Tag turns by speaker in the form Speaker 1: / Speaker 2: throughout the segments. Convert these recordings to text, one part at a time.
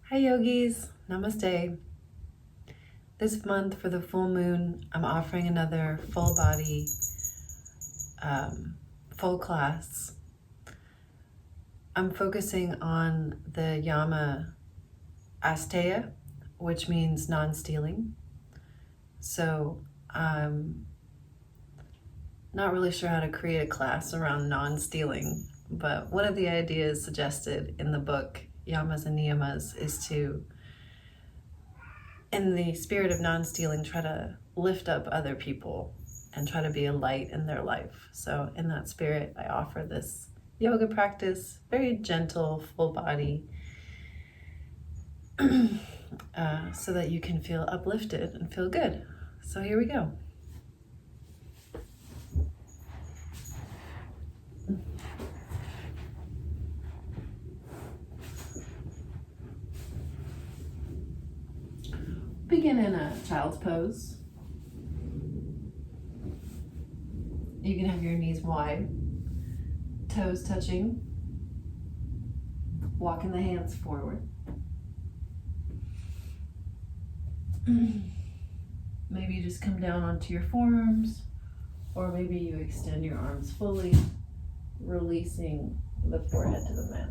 Speaker 1: Hi yogis, namaste. This month for the full moon, I'm offering another full body, full class. I'm focusing on the Yama Asteya, which means non-stealing. So I'm not really sure how to create a class around non-stealing, but one of the ideas suggested in the book Yamas and Niyamas is to, in the spirit of non-stealing, try to lift up other people and try to be a light in their life. So in that spirit, I offer this yoga practice, very gentle, full body, so that you can feel uplifted and feel good. So here we go. Begin in a child's pose. You can have your knees wide, toes touching, walking the hands forward. Maybe you just come down onto your forearms, or maybe you extend your arms fully, releasing the forehead to the mat.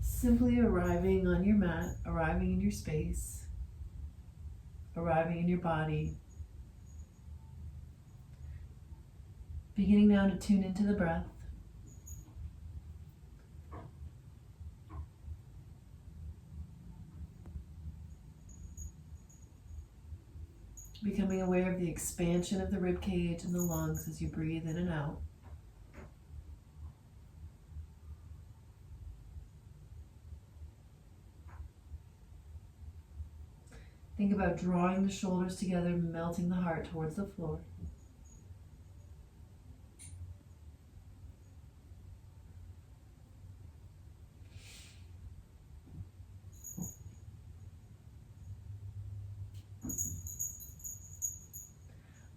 Speaker 1: Simply arriving on your mat, arriving in your space, arriving in your body. Beginning now to tune into the breath. Becoming aware of the expansion of the rib cage and the lungs as you breathe in and out. Think about drawing the shoulders together, melting the heart towards the floor.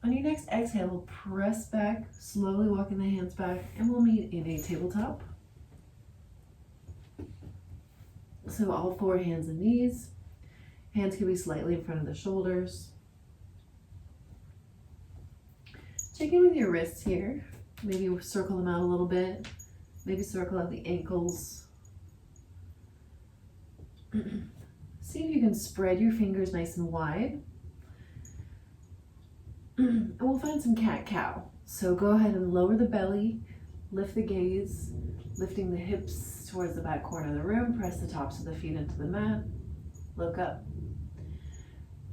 Speaker 1: On your next exhale, press back, slowly walking the hands back, and we'll meet in a tabletop. So all four hands and knees. Hands can be slightly in front of the shoulders. Check in with your wrists here. Maybe circle them out a little bit. Maybe circle out the ankles. See if you can spread your fingers nice and wide. And we'll find some cat-cow. So go ahead and lower the belly, lift the gaze, lifting the hips towards the back corner of the room. Press the tops of the feet into the mat. Look up.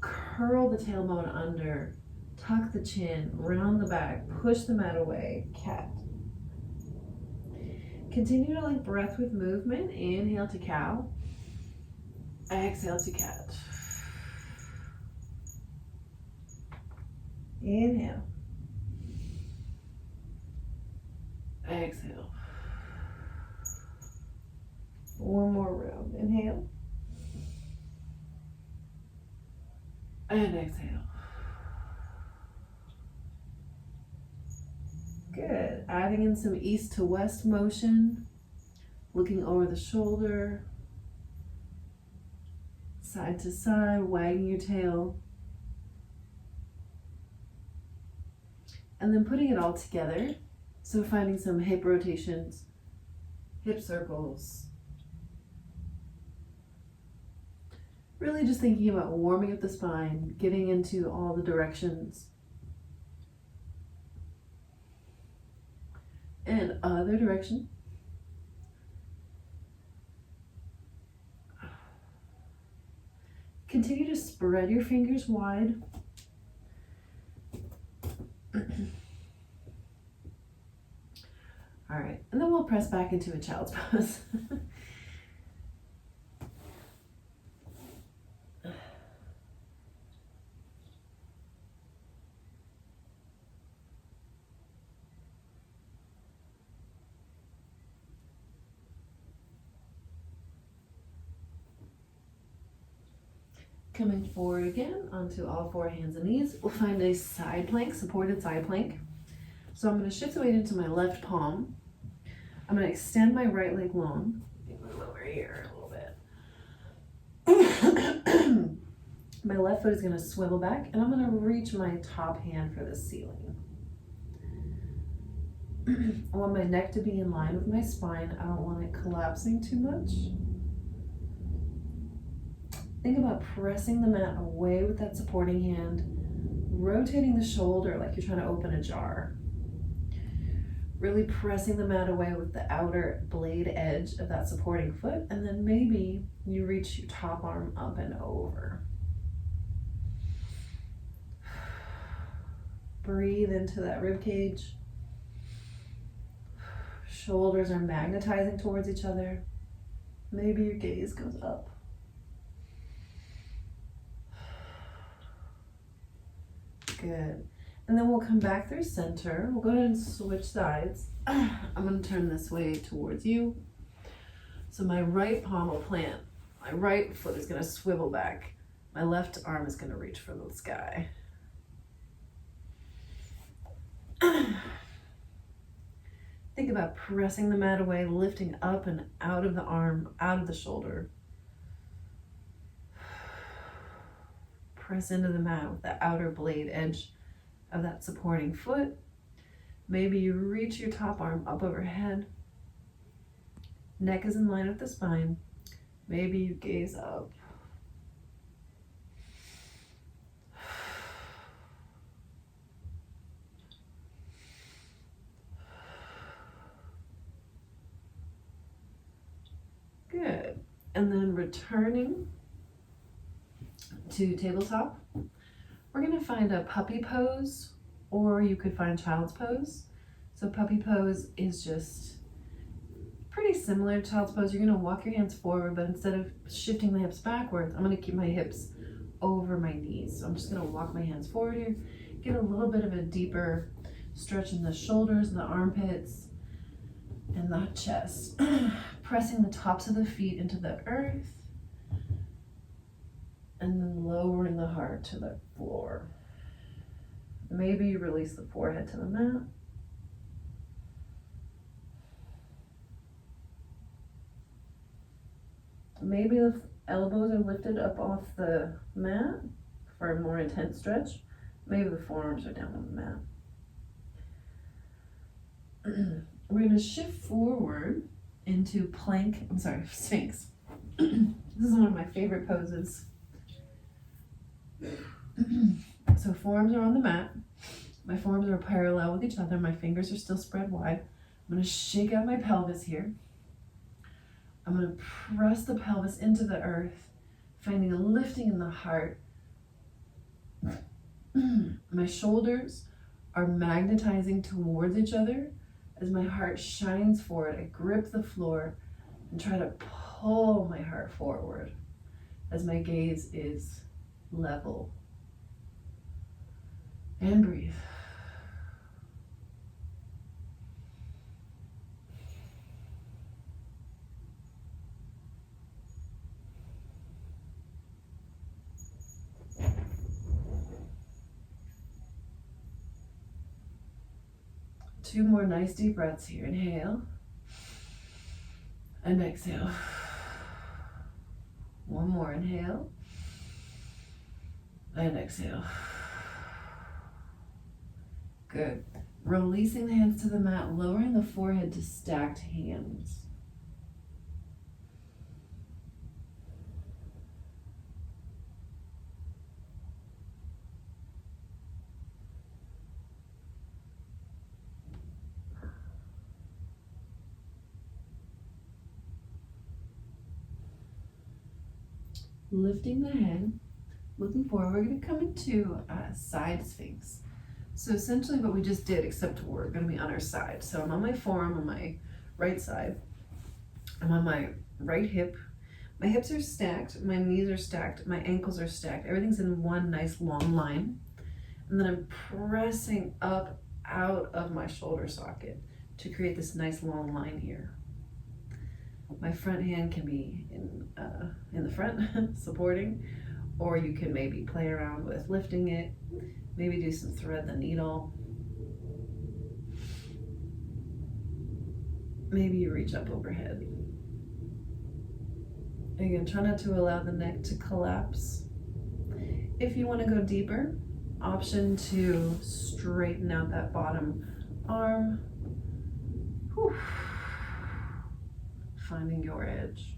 Speaker 1: Curl the tailbone under, tuck the chin, round the back, push the mat away, cat. Continue to link breath with movement. Inhale to cow, exhale to cat. Inhale, exhale. One more round. Inhale and exhale. Good. Adding in some east to west motion, looking over the shoulder, side to side, wagging your tail. And then putting it all together. So finding some hip rotations, hip circles. Really just thinking about warming up the spine, getting into all the directions. And other direction. Continue to spread your fingers wide. All right, and then we'll press back into a child's pose. Coming forward again onto all four hands and knees, we'll find a side plank, supported side plank. So I'm going to shift the weight into my left palm. I'm going to extend my right leg long. Move over here a little bit. My left foot is going to swivel back, and I'm going to reach my top hand for the ceiling. I want my neck to be in line with my spine. I don't want it collapsing too much. Think about pressing the mat away with that supporting hand, rotating the shoulder like you're trying to open a jar. Really pressing the mat away with the outer blade edge of that supporting foot, and then maybe you reach your top arm up and over. Breathe into that rib cage. Shoulders are magnetizing towards each other. Maybe your gaze goes up. Good. And then we'll come back through center. We'll go ahead and switch sides. I'm going to turn this way towards you. So my right palm will plant. My right foot is going to swivel back. My left arm is going to reach for the sky. Think about pressing the mat away, lifting up and out of the arm, out of the shoulder. Press into the mat with the outer blade edge of that supporting foot. Maybe you reach your top arm up overhead. Neck is in line with the spine. Maybe you gaze up. Good. And then returning to tabletop, we're going to find a puppy pose, or you could find child's pose. So puppy pose is just pretty similar to child's pose. You're going to walk your hands forward, but instead of shifting the hips backwards, I'm going to keep my hips over my knees. So I'm just going to walk my hands forward here, get a little bit of a deeper stretch in the shoulders and the armpits and the chest. Pressing the tops of the feet into the earth, and then lowering the heart to the floor. Maybe you release the forehead to the mat. Maybe the elbows are lifted up off the mat for a more intense stretch. Maybe the forearms are down on the mat. We're going to shift forward into Sphinx. This is one of my favorite poses. So forearms are on the mat. My forearms are parallel with each other. My fingers are still spread wide. I'm going to shake out my pelvis here. I'm going to press the pelvis into the earth, finding a lifting in the heart. My shoulders are magnetizing towards each other. As my heart shines forward, I grip the floor and try to pull my heart forward as my gaze is level. And breathe. Two more nice deep breaths here. Inhale and exhale. One more. Inhale and exhale. Good. Releasing the hands to the mat, lowering the forehead to stacked hands. Lifting the head, looking forward, we're going to come into side Sphinx. So essentially what we just did, except we're going to be on our side. So I'm on my forearm on my right side. I'm on my right hip. My hips are stacked, my knees are stacked, my ankles are stacked. Everything's in one nice long line. And then I'm pressing up out of my shoulder socket to create this nice long line here. My front hand can be in the front, supporting, Or you can maybe play around with lifting it, maybe do some thread the needle. Maybe you reach up overhead. Again, try not to allow the neck to collapse. If you want to go deeper, option to straighten out that bottom arm. Whew. Finding your edge.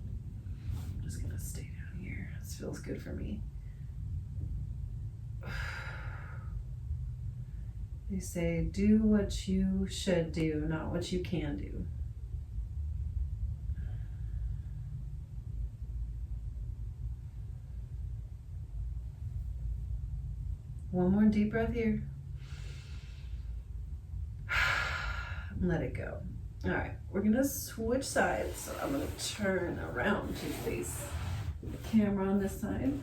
Speaker 1: I'm just gonna stay down here. This feels good for me. They say, do what you should do, not what you can do. One more deep breath here. Let it go. All right, we're gonna switch sides. So I'm gonna turn around to face the camera on this side.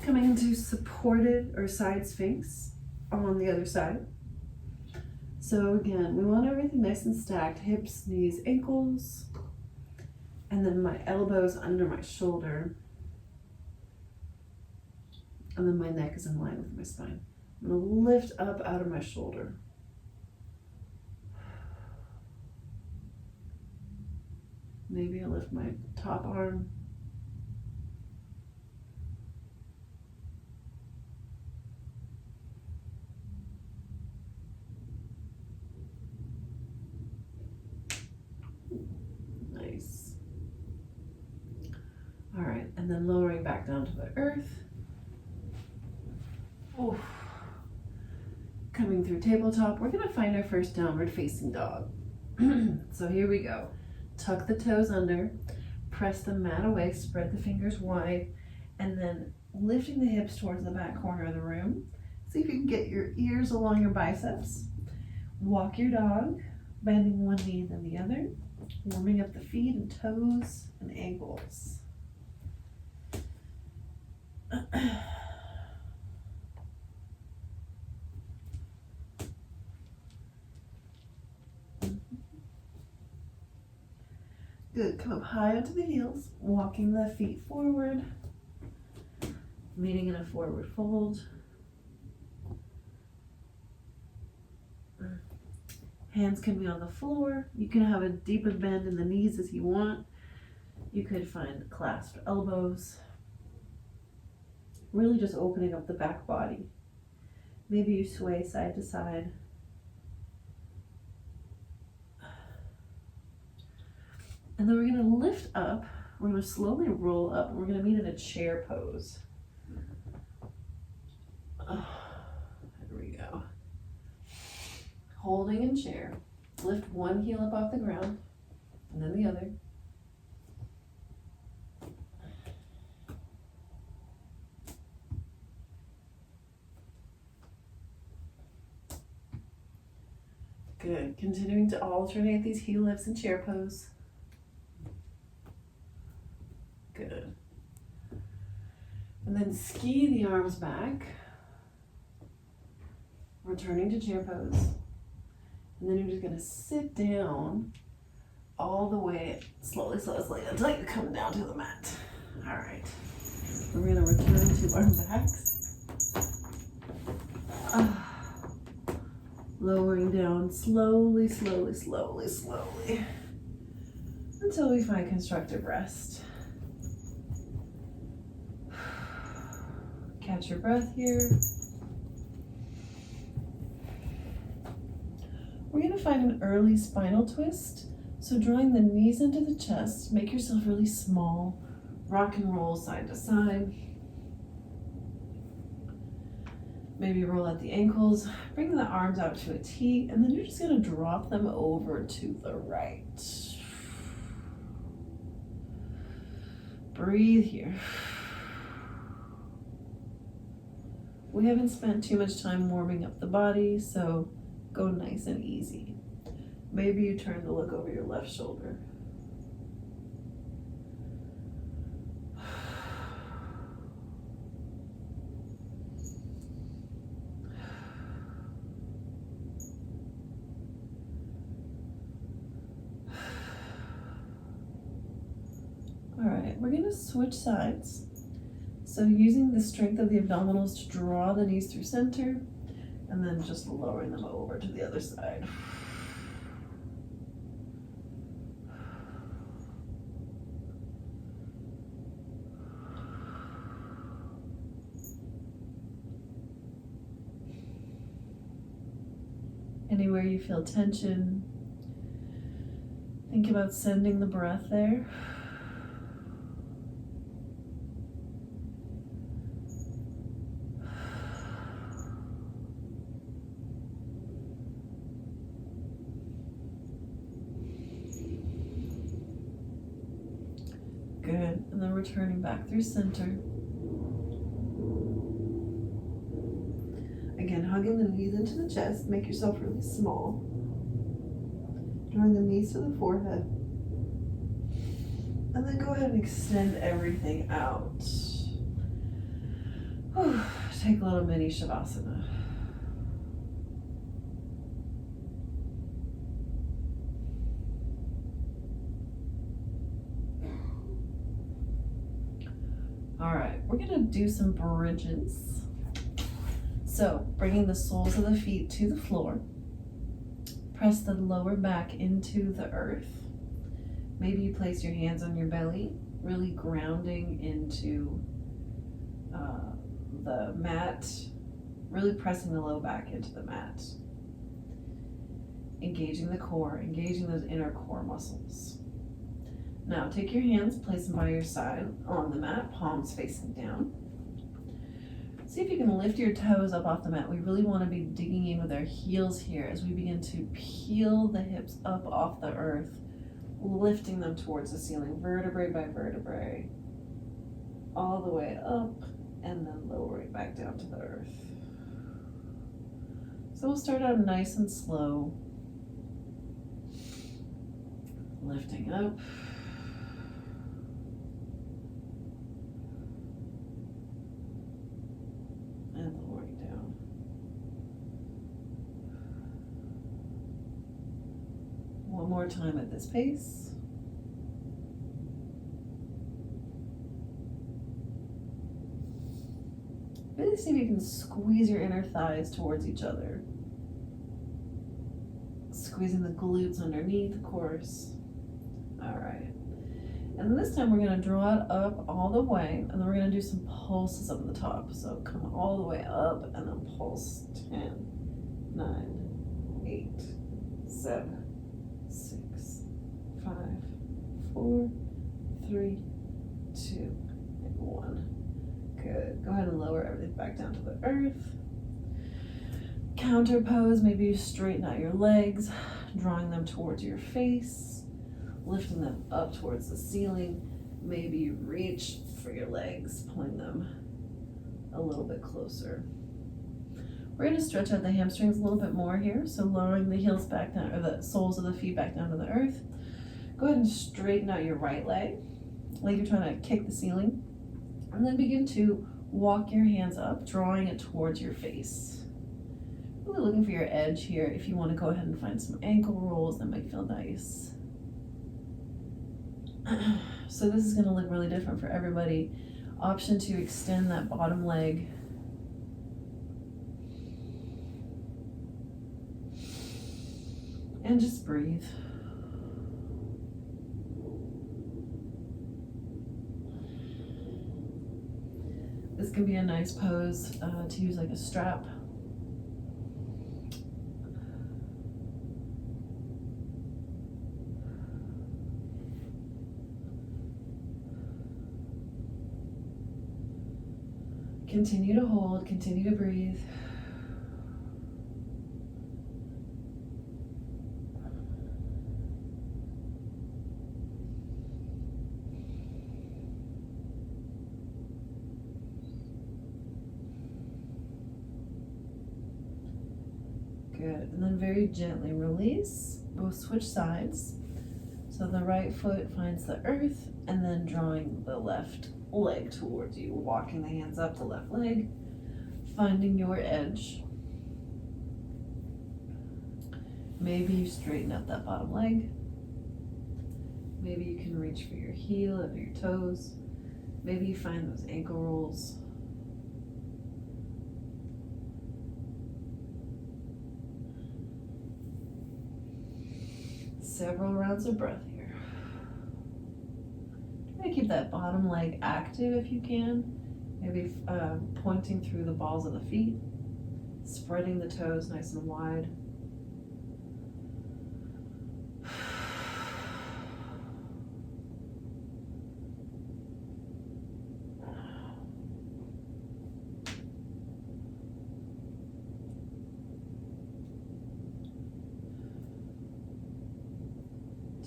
Speaker 1: Coming into supported or side sphinx on the other side. So again, we want everything nice and stacked. Hips, knees, ankles. And then my elbows under my shoulder. And then my neck is in line with my spine. I'm gonna lift up out of my shoulder. Maybe I'll lift my top arm. Nice. All right, and then lowering back down to the earth. Oof. Coming through tabletop, we're gonna find our first downward facing dog. So here we go. Tuck the toes under, press the mat away, spread the fingers wide, and then lifting the hips towards the back corner of the room. See if you can get your ears along your biceps. Walk your dog, bending one knee and then the other, warming up the feet and toes and ankles. Good, come up high onto the heels, walking the feet forward, meeting in a forward fold. Hands can be on the floor. You can have a deeper bend in the knees as you want. You could find clasped elbows. Really just opening up the back body. Maybe you sway side to side. And then we're gonna lift up, we're gonna slowly roll up, and we're gonna meet in a chair pose. Here we go. Holding in chair. Lift one heel up off the ground, and then the other. Good, continuing to alternate these heel lifts and chair pose. Good. And then ski the arms back, returning to chair pose. And then you're just gonna sit down all the way, slowly, until you come down to the mat. All right. We're gonna return to our backs. Lowering down slowly, until we find constructive rest. Catch your breath here. We're gonna find an early spinal twist. So drawing the knees into the chest, make yourself really small. Rock and roll side to side. Maybe roll at the ankles. Bring the arms out to a T, and then you're just gonna drop them over to the right. Breathe here. We haven't spent too much time warming up the body, so go nice and easy. Maybe you turn to look over your left shoulder. All right, we're gonna switch sides.
Speaker 2: So using the strength of the abdominals to draw the knees through center, and then just lowering them over to the other side. Anywhere you feel tension, think about sending the breath there. Good, and then returning back through center. Again, hugging the knees into the chest, make yourself really small. Drawing the knees to the forehead. And then go ahead and extend everything out. Whew. Take a little mini Shavasana. All right, we're gonna do some bridges. So, bringing the soles of the feet to the floor. Press the lower back into the earth. Maybe you place your hands on your belly, really grounding into the mat, really pressing the low back into the mat. Engaging the core, engaging those inner core muscles. Now, take your hands, place them by your side on the mat, palms facing down. See if you can lift your toes up off the mat. We really want to be digging in with our heels here as we begin to peel the hips up off the earth, lifting them towards the ceiling, vertebrae by vertebrae, all the way up, and then lowering back down to the earth. So we'll start out nice and slow, lifting up. And lowering down. One more time at this pace. Really see if you can squeeze your inner thighs towards each other. Squeezing the glutes underneath, of course. All right. And this time we're going to draw it up all the way, and then we're going to do some pulses up at the top. So come all the way up, and then pulse 10, 9, 8, 7, 6, 5, 4, 3, 2, and 1. Good. Go ahead and lower everything back down to the earth. Counter pose, maybe you straighten out your legs, drawing them towards your face, lifting them up towards the ceiling. Maybe you reach for your legs, pulling them a little bit closer. We're going to stretch out the hamstrings a little bit more here, so lowering the heels back down, or the soles of the feet back down to the earth. Go ahead and straighten out your right leg, like you're trying to kick the ceiling. And then begin to walk your hands up, drawing it towards your face. Really looking for your edge here. If you want to go ahead and find some ankle rolls, that might feel nice. So this is going to look really different for everybody. Option to extend that bottom leg. And just breathe. This can be a nice pose to use like a strap. Continue to hold, continue to breathe. Good, and then very gently release. We'll switch sides. So the right foot finds the earth, and then drawing the left leg towards you, walking the hands up the left leg, finding your edge. Maybe you straighten up that bottom leg. Maybe you can reach for your heel or your toes. Maybe you find those ankle rolls. Several rounds of breath here. Try to keep that bottom leg active if you can. Maybe pointing through the balls of the feet, spreading the toes nice and wide.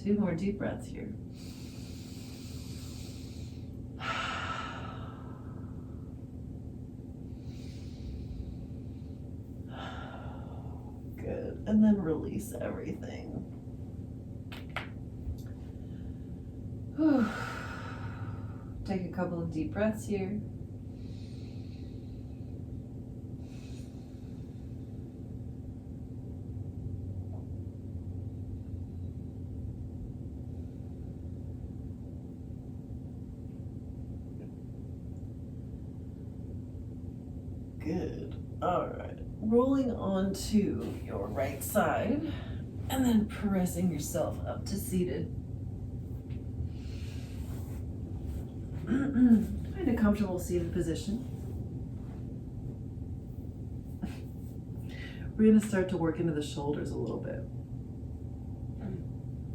Speaker 2: Two more deep breaths here. Good. And then release everything. Whew. Take a couple of deep breaths here. Good. All right. Rolling onto your right side and then pressing yourself up to seated. Find a comfortable seated position. We're going to start to work into the shoulders a little bit.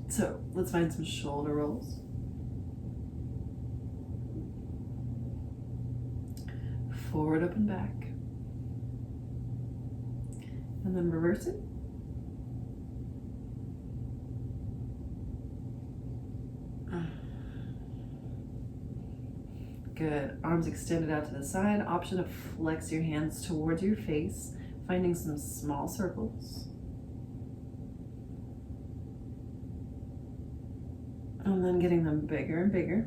Speaker 2: So let's find some shoulder rolls. Forward, up, and back. And then reverse it. Good. Arms extended out to the side. Option to flex your hands towards your face, finding some small circles. And then getting them bigger and bigger.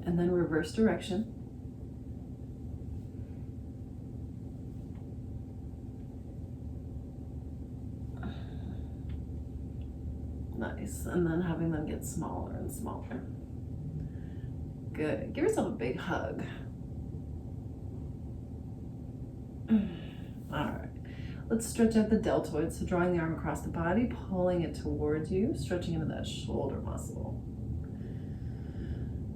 Speaker 2: And then reverse direction. Nice. And then having them get smaller and smaller. Good. Give yourself a big hug. All right. Let's stretch out the deltoid. So drawing the arm across the body, pulling it towards you, stretching into that shoulder muscle.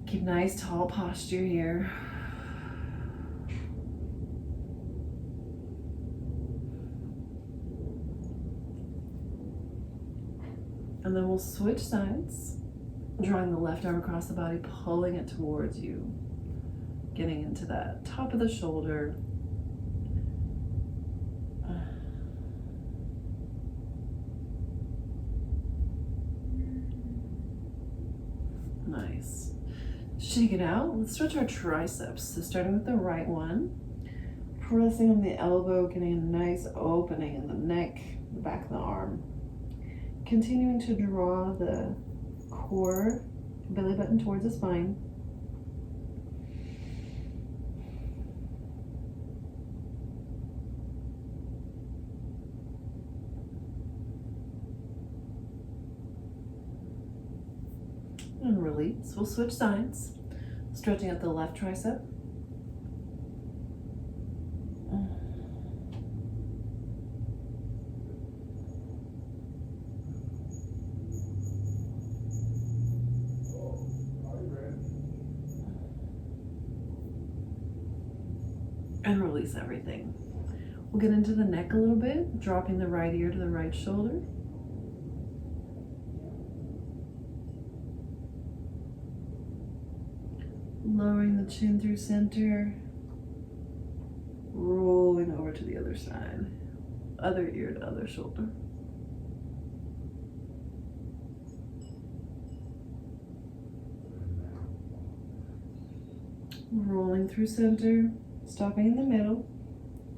Speaker 2: Keep nice tall posture here. And then we'll switch sides, drawing the left arm across the body, pulling it towards you, getting into that top of the shoulder. Nice. Shake it out. Let's stretch our triceps. So starting with the right one, pressing on the elbow, getting a nice opening in the neck, the back of the arm. Continuing to draw the core, belly button towards the spine. And release. We'll switch sides. Stretching out the left tricep. And release everything. We'll get into the neck a little bit, dropping the right ear to the right shoulder. Lowering the chin through center, rolling over to the other side, other ear to other shoulder. Rolling through center, stopping in the middle,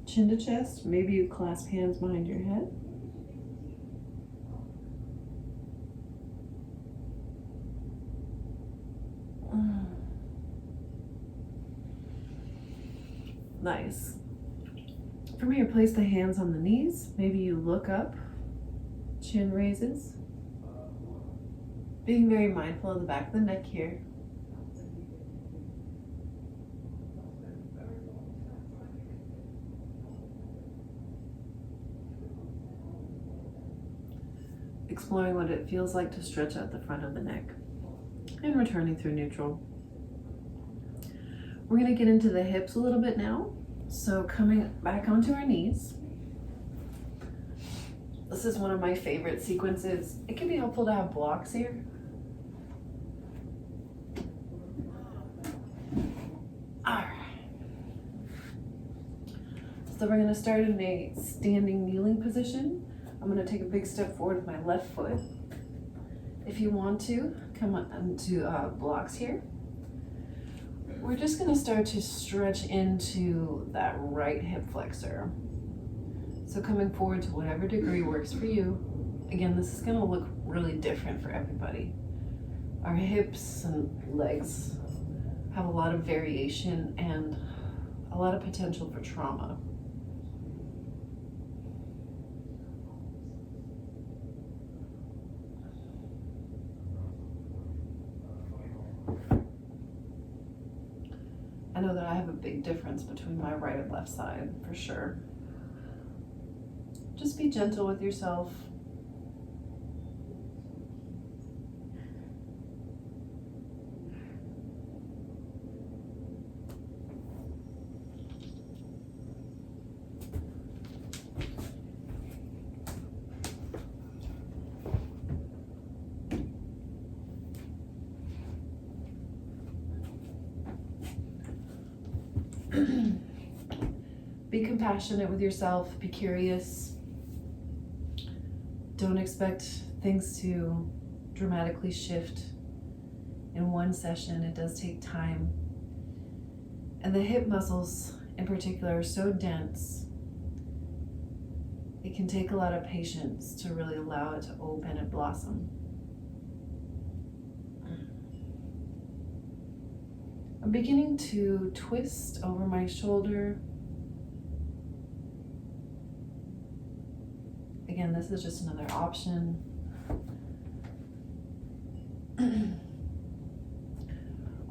Speaker 2: chin to chest. Maybe you clasp hands behind your head. Nice. From here, place the hands on the knees. Maybe you look up, chin raises, Being very mindful of the back of the neck here. Exploring what it feels like to stretch out the front of the neck and returning through neutral. We're going to get into the hips a little bit now. So coming back onto our knees. This is one of my favorite sequences. It can be helpful to have blocks here. Alright. So we're going to start in a standing kneeling position. I'm going to take a big step forward with my left foot. If you want to, come onto blocks here. We're just going to start to stretch into that right hip flexor. So coming forward to whatever degree works for you. Again, this is going to look really different for everybody. Our hips and legs have a lot of variation and a lot of potential for trauma. I know that I have a big difference between my right and left side, for sure. Just be gentle with yourself. Be compassionate with yourself, be curious. Don't expect things to dramatically shift in one session. It does take time. And the hip muscles in particular are so dense. It can take a lot of patience to really allow it to open and blossom. I'm beginning to twist over my shoulder. Again, this is just another option.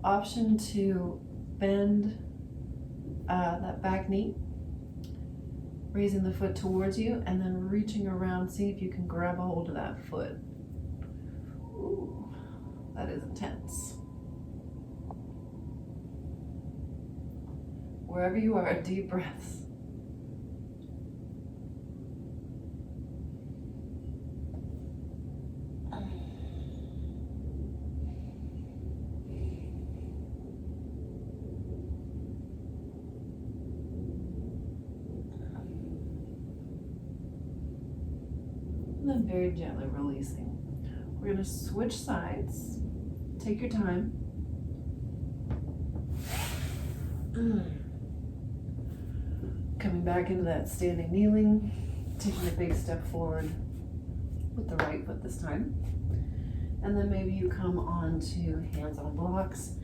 Speaker 2: Option to bend that back knee, raising the foot towards you and then reaching around, see if you can grab a hold of that foot. Ooh, that is intense. Wherever you are, deep breaths. And then very gently releasing. We're going to switch sides. Take your time. Coming back into that standing kneeling, taking a big step forward with the right foot this time. And then maybe you come on to hands on blocks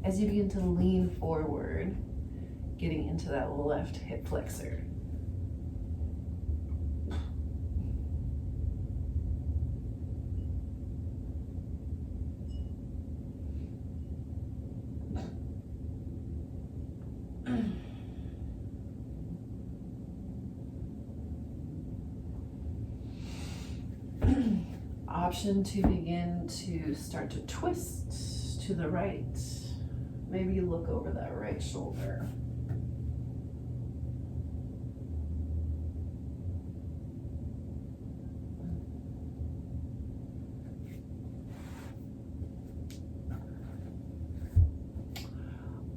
Speaker 2: as you begin to lean forward, getting into that left hip flexor. Option to begin to start to twist to the right. Maybe you look over that right shoulder.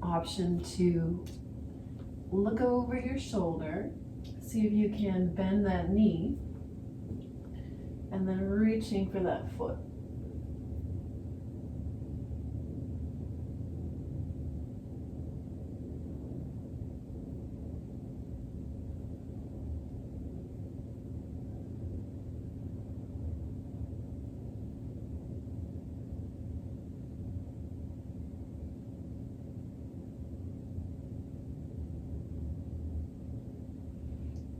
Speaker 2: Option to look over your shoulder, see if you can bend that knee, and then reaching for that foot.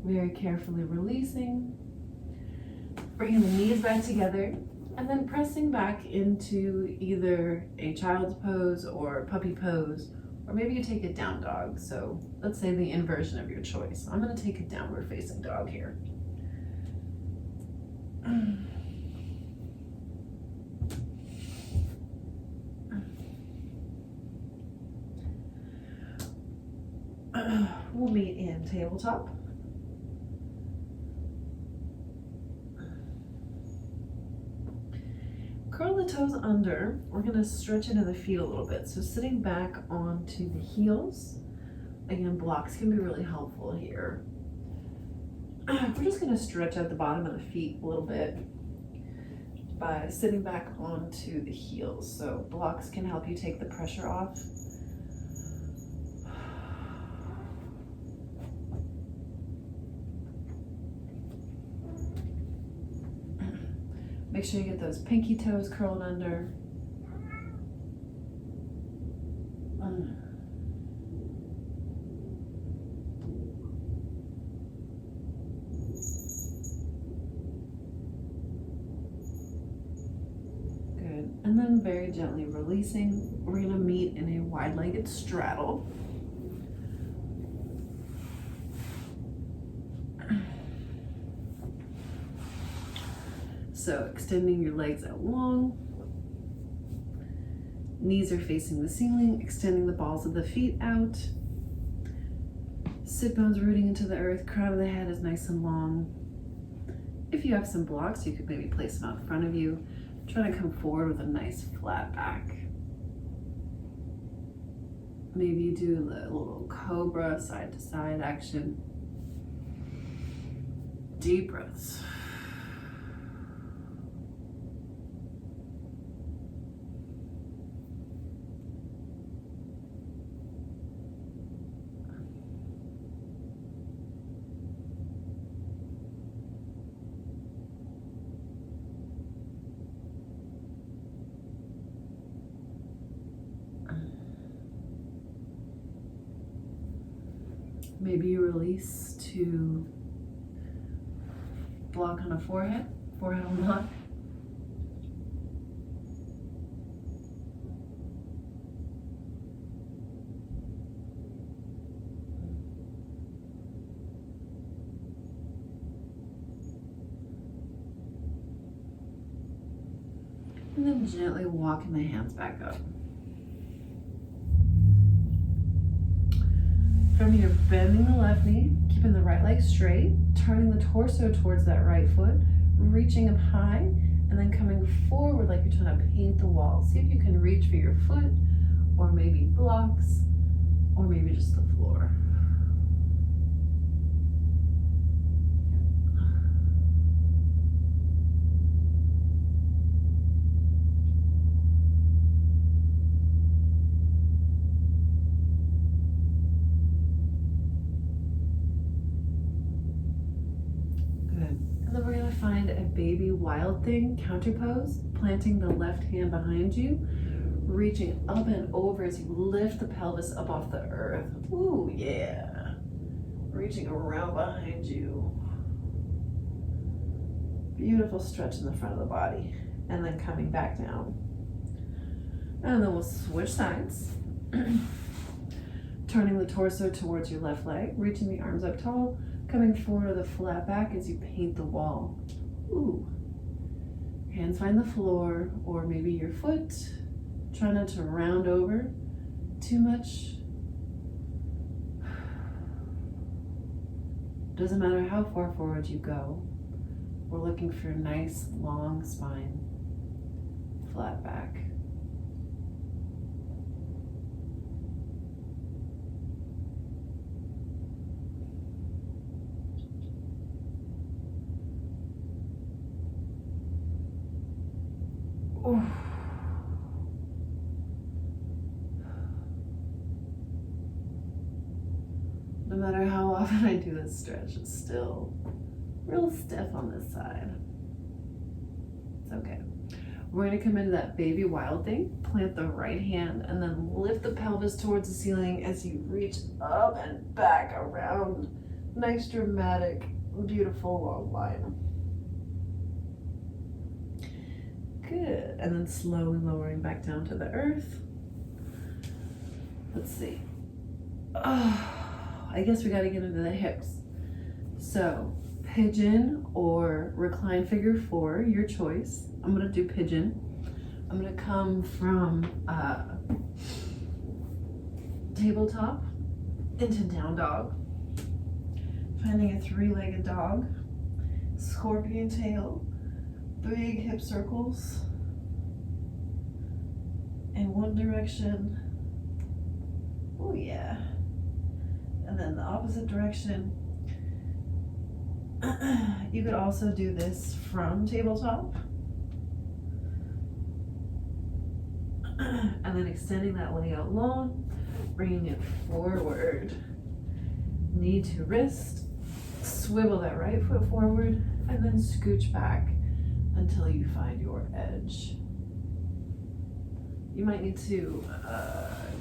Speaker 2: Very carefully releasing. Bringing the knees back together. And then pressing back into either a child's pose or puppy pose, or maybe you take a down dog. So let's say the inversion of your choice. I'm going to take a downward facing dog here. We'll meet in tabletop. Curl the toes under. We're going to stretch into the feet a little bit. So sitting back onto the heels. Again, blocks can be really helpful here. We're just going to stretch out the bottom of the feet a little bit by sitting back onto the heels. So blocks can help you take the pressure off. Make sure you get those pinky toes curled under. Good. And then very gently releasing. We're going to meet in a wide-legged straddle. So extending your legs out long. Knees are facing the ceiling, extending the balls of the feet out. Sit bones rooting into the earth, crown of the head is nice and long. If you have some blocks, you could maybe place them out in front of you. Try to come forward with a nice flat back. Maybe you do the little cobra side to side action. Deep breaths. Maybe you release to block on a forehead on block. And then gently walking the hands back up. From here, bending the left knee, keeping the right leg straight, turning the torso towards that right foot, reaching up high, and then coming forward like you're trying to paint the wall. See if you can reach for your foot, or maybe blocks, or maybe just the floor. Find a baby wild thing counter pose, planting the left hand behind you, reaching up and over as you lift the pelvis up off the earth. Ooh, yeah. Reaching around behind you. Beautiful stretch in the front of the body. And then coming back down. And then we'll switch sides. Turning the torso towards your left leg, reaching the arms up tall, coming forward with a flat back as you paint the wall. Ooh. Hands find the floor or maybe your foot. Try not to round over too much. Doesn't matter how far forward you go. We're looking for a nice long spine, flat back. Ooh. No matter how often I do this stretch, it's still real stiff on this side. It's okay. We're going to come into that baby wild thing, plant the right hand, and then lift the pelvis towards the ceiling as you reach up and back around. Nice, dramatic, beautiful long line. Good. And then slowly lowering back down to the earth. Let's see. I guess we got to get into the hips. So pigeon or recline figure 4, your choice. I'm going to do pigeon. I'm going to come from tabletop into down dog. Finding a 3-legged dog. Scorpion tail. Big hip circles in one direction. Oh yeah. And then the opposite direction. You could also do this from tabletop. And then extending that leg out long, bringing it forward. Knee to wrist. Swivel that right foot forward and then scooch back until you find your edge. You might need to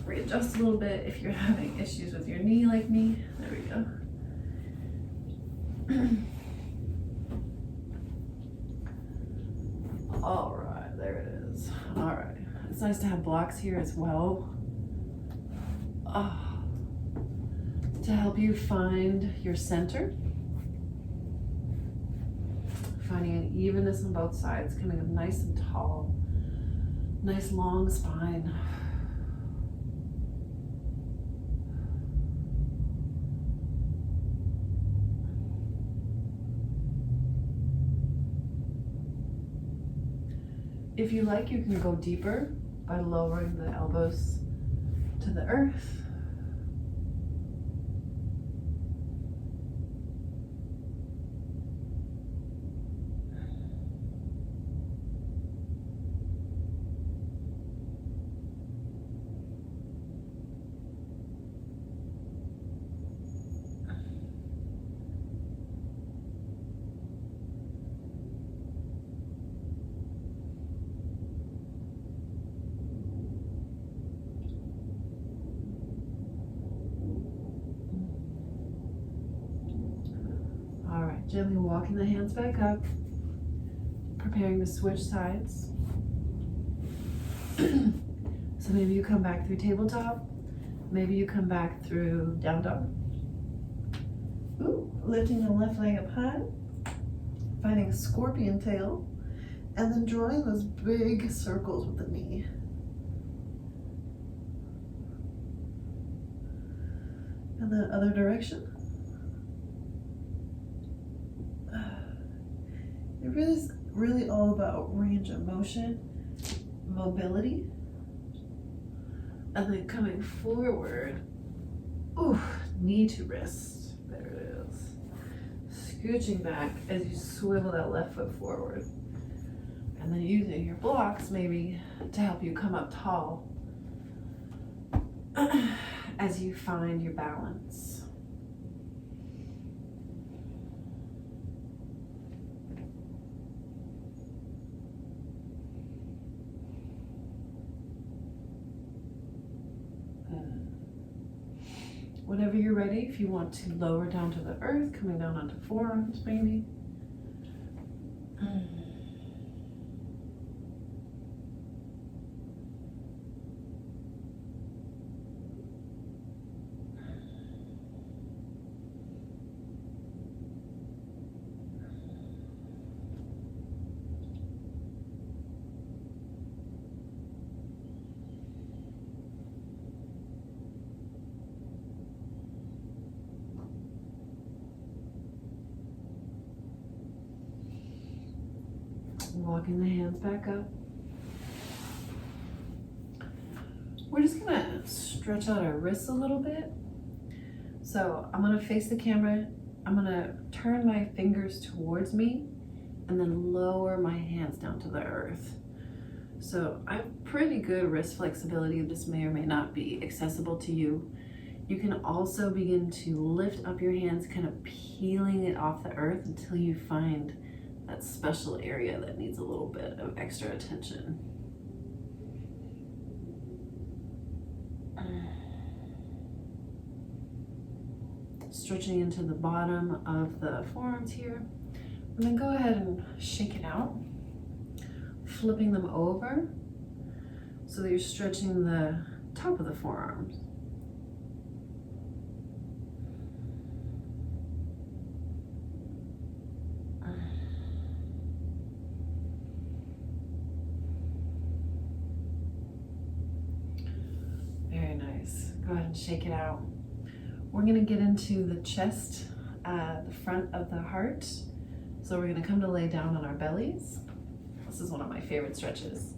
Speaker 2: readjust a little bit if you're having issues with your knee like me. There we go. All right, there it is. All right, it's nice to have blocks here as well. To help you find your center. Finding an evenness on both sides, coming up nice and tall, nice long spine. If you like, you can go deeper by lowering the elbows to the earth. Gently walking the hands back up, preparing to switch sides. So maybe you come back through tabletop, maybe you come back through down dog. Ooh, lifting the left leg up high, finding a scorpion tail, and then drawing those big circles with the knee. And the other direction. It is really all about range of motion, mobility, and then coming forward. Ooh, knee to wrist. There it is. Scooching back as you swivel that left foot forward. And then using your blocks maybe to help you come up tall as you find your balance. Whenever you're ready, if you want to lower down to the earth, coming down onto forearms maybe. Walking the hands back up. We're just gonna stretch out our wrists a little bit. So I'm gonna face the camera. I'm gonna turn my fingers towards me and then lower my hands down to the earth. So I have pretty good wrist flexibility. This may or may not be accessible to you. You can also begin to lift up your hands, kind of peeling it off the earth until you find that special area that needs a little bit of extra attention. Stretching into the bottom of the forearms here. And then go ahead and shake it out. flipping them over so that you're stretching the top of the forearms. Very nice. Go ahead and shake it out. We're going to get into the chest, the front of the heart. So we're going to come to lay down on our bellies. This is one of my favorite stretches.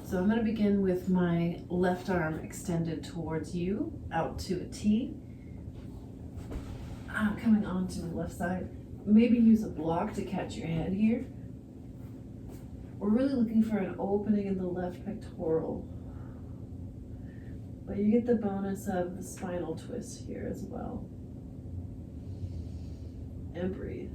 Speaker 2: So I'm going to begin with my left arm extended towards you, out to a T. Coming onto my left side. Maybe use a block to catch your head here. We're really looking for an opening in the left pectoral. But you get the bonus of the spinal twist here as well. And breathe.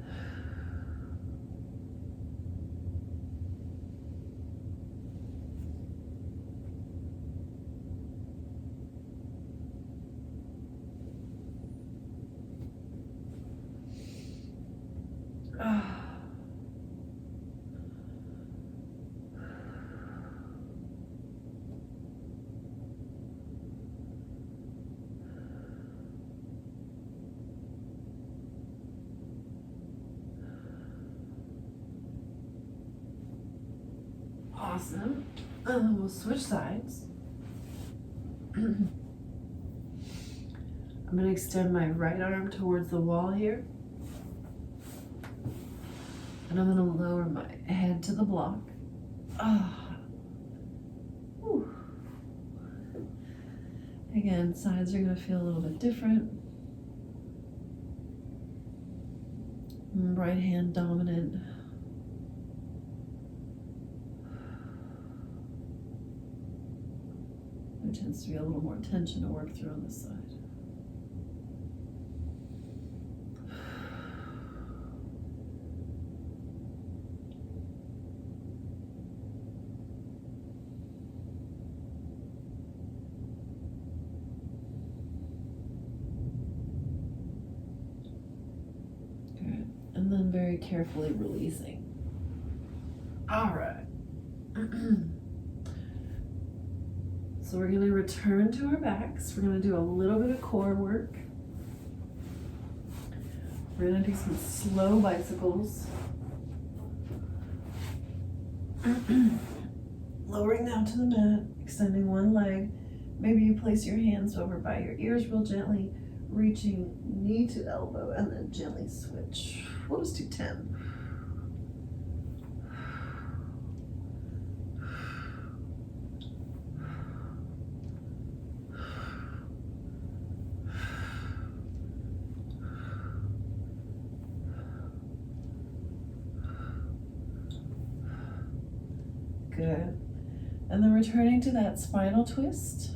Speaker 2: Awesome. We'll switch sides. I'm going to extend my right arm towards the wall here. And I'm going to lower my head to the block. Again, sides are going to feel a little bit different. Right hand dominant. There tends to be a little more tension to work through on this side. Good. And then very carefully releasing. All right. So we're going to return to our backs. We're going to do a little bit of core work. We're going to do some slow bicycles. Lowering down to the mat, extending one leg. Maybe you place your hands over by your ears real gently, reaching knee to elbow, and then gently switch. We'll just do 10. Good. And then returning to that spinal twist.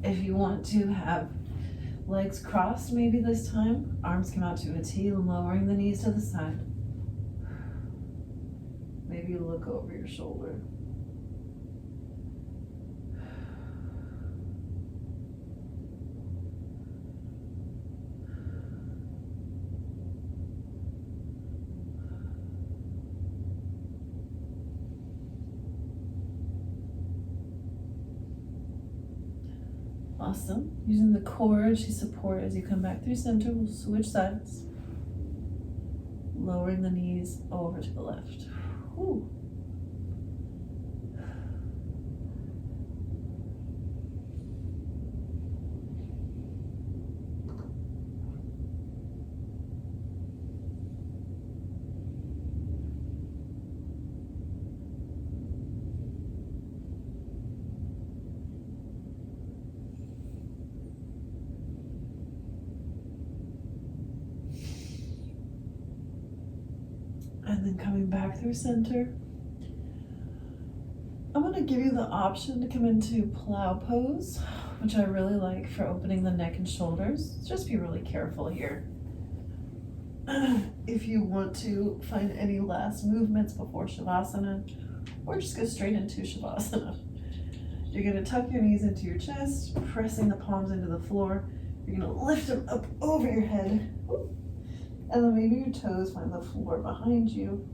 Speaker 2: If you want to have legs crossed maybe this time, arms come out to a T, lowering the knees to the side. Maybe you look over your shoulder. Awesome. Using the core as you support as you come back through center, we'll switch sides. Lowering the knees over to the left. Whew. And then coming back through center. I'm going to give you the option to come into plow pose, which I really like for opening the neck and shoulders. Just be really careful here. If you want to find any last movements before Shavasana, or just go straight into Shavasana. You're going to tuck your knees into your chest, pressing the palms into the floor. You're going to lift them up over your head. And then maybe your toes find the floor behind you.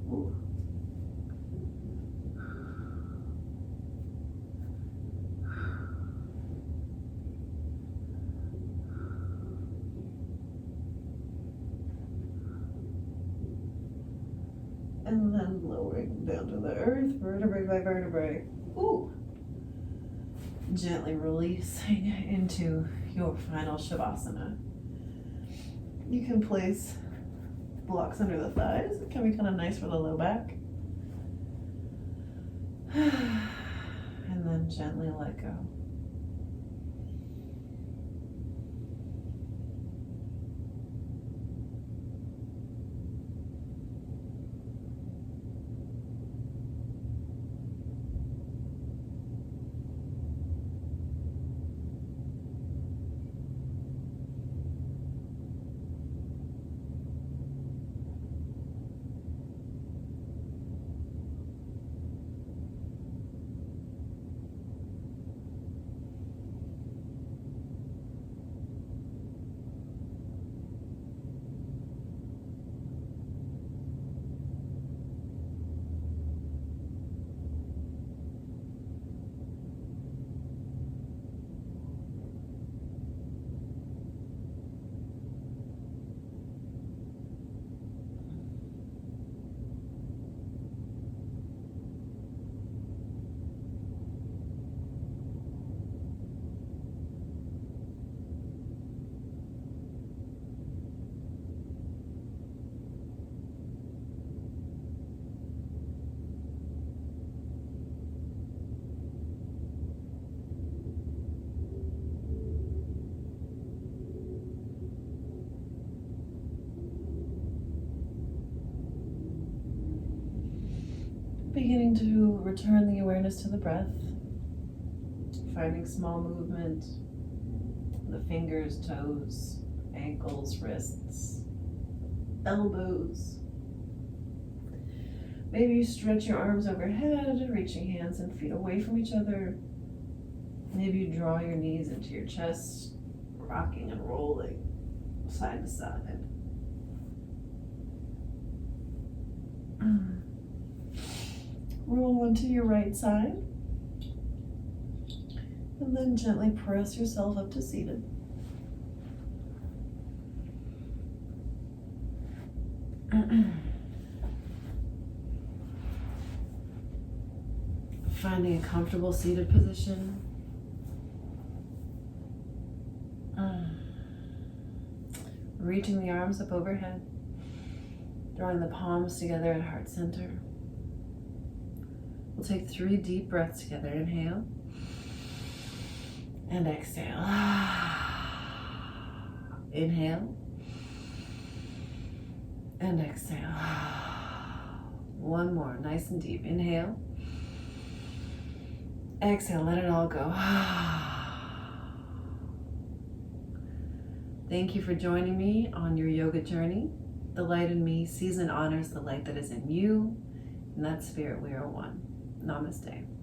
Speaker 2: Ooh. And then lowering down to the earth, vertebrae by vertebrae. Ooh. Gently releasing into your final Shavasana. You can place blocks under the thighs. It can be kind of nice for the low back. And then gently let go. Beginning to return the awareness to the breath, finding small movement, the fingers, toes, ankles, wrists, elbows. Maybe you stretch your arms overhead, reaching hands and feet away from each other. Maybe you draw your knees into your chest, rocking and rolling side to side. Roll onto your right side. And then gently press yourself up to seated. Finding a comfortable seated position. Reaching the arms up overhead. Drawing the palms together at heart center. We'll take 3 deep breaths together. Inhale and exhale. Inhale and exhale. One more, nice and deep. Inhale. Exhale, let it all go. Thank you for joining me on your yoga journey. The light in me sees and honors the light that is in you. In that spirit, we are one. Namaste.